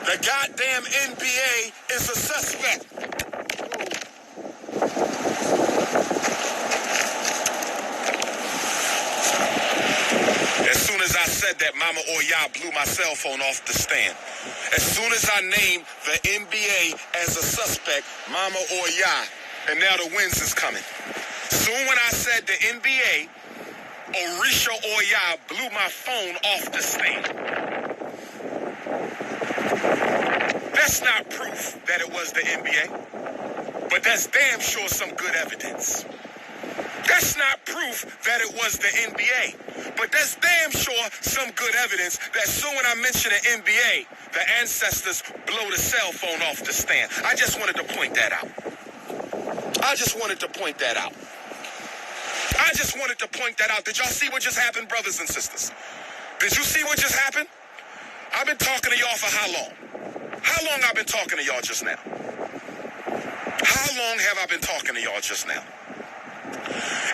The goddamn NBA is a suspect. As soon as I said that, Mama Oya blew my cell phone off the stand. As soon as I named the NBA as a suspect, Mama Oya, and now the winds is coming. Soon when I said the NBA, Orisha Oya blew my phone off the stand. That's not proof that it was the NBA, but that's damn sure some good evidence. That's not proof that it was the NBA, but that's damn sure some good evidence that soon when I mention the NBA, the ancestors blow the cell phone off the stand. I just wanted to point that out. Did y'all see what just happened, brothers and sisters? Did you see what just happened? I've been talking to y'all for how long? How long I've been talking to y'all just now? How long have I been talking to y'all just now?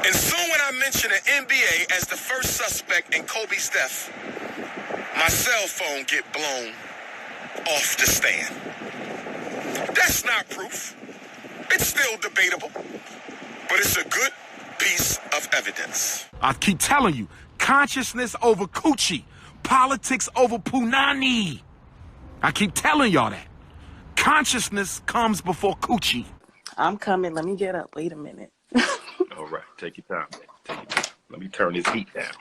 And soon when I mention the NBA as the first suspect in Kobe's death, my cell phone get blown off the stand. That's not proof. It's still debatable, but it's a good piece of evidence. I keep telling you, consciousness over coochie, politics over punani. I keep telling y'all that. Consciousness comes before coochie. I'm coming. Let me get up. Wait a minute. All right, take your time, man. Take your time. Let me turn this heat down.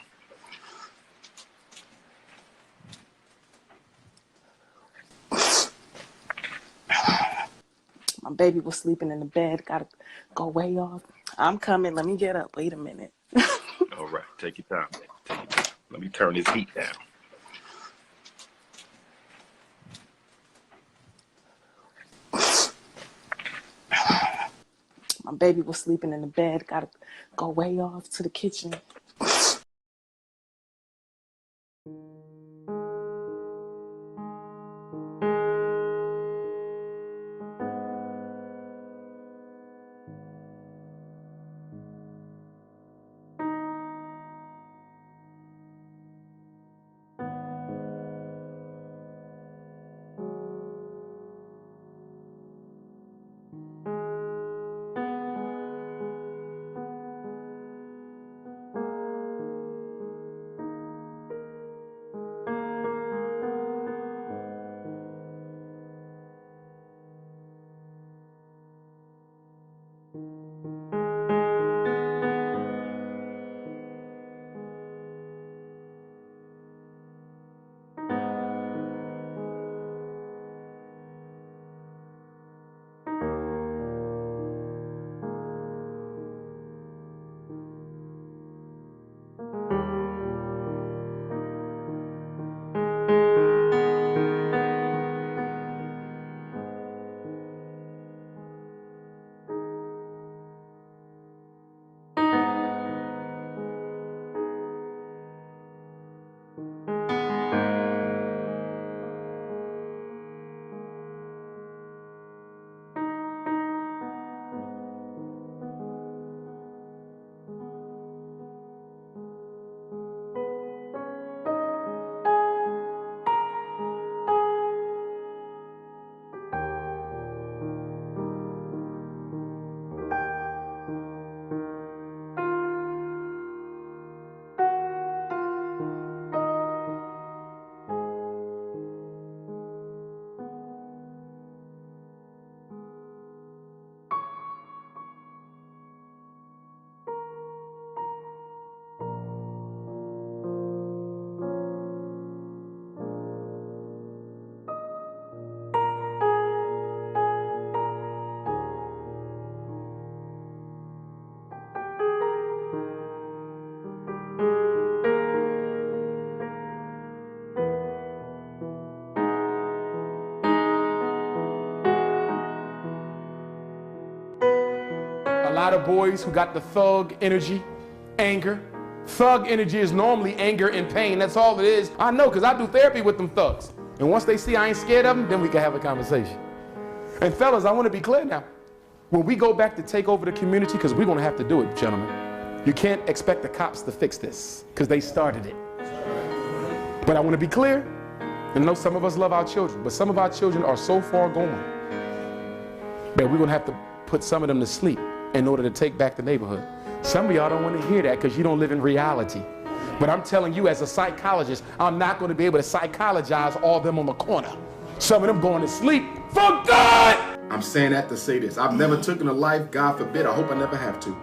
My baby was sleeping in the bed. Gotta go way off. I'm coming. Let me get up. Wait a minute. All right, take your time, man. Take your time. Let me turn this heat down. My baby was sleeping in the bed. Gotta go way off to the kitchen. A lot of boys who got the thug energy, anger. Thug energy is normally anger and pain. That's all it is. I know, because I do therapy with them thugs. And once they see I ain't scared of them, then we can have a conversation. And fellas, I want to be clear now. When we go back to take over the community, because we're going to have to do it, gentlemen, you can't expect the cops to fix this, because they started it. But I want to be clear, and I know some of us love our children, but some of our children are so far gone that we're going to have to put some of them to sleep in order to take back the neighborhood. Some of y'all don't want to hear that because you don't live in reality. But I'm telling you, as a psychologist, I'm not going to be able to psychologize all of them on the corner. Some of them going to sleep for good! I'm saying that to say this. I've never taken a life, God forbid. I hope I never have to.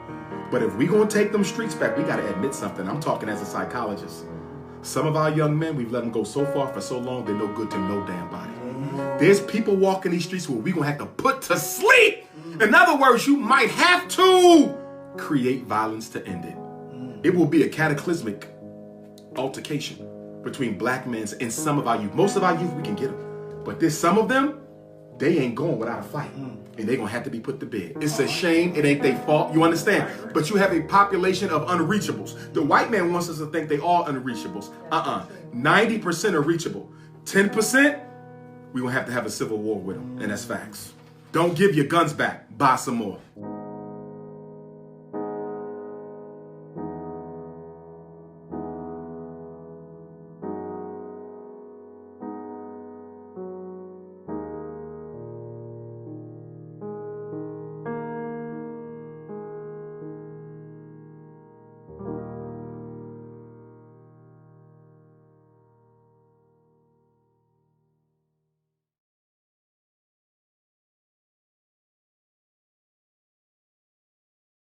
But if we're going to take them streets back, we got to admit something. I'm talking as a psychologist. Some of our young men, we've let them go so far for so long, they're no good to no damn body. There's people walking these streets who we're going to have to put to sleep. In other words, you might have to create violence to end it. It will be a cataclysmic altercation between black men and some of our youth. Most of our youth, we can get them. But there's some of them, they ain't going without a fight. And they're going to have to be put to bed. It's a shame. It ain't their fault. You understand? But you have a population of unreachables. The white man wants us to think they all unreachables. 90% are reachable. 10%, we're going to have a civil war with them. And that's facts. Don't give your guns back. Buy some more.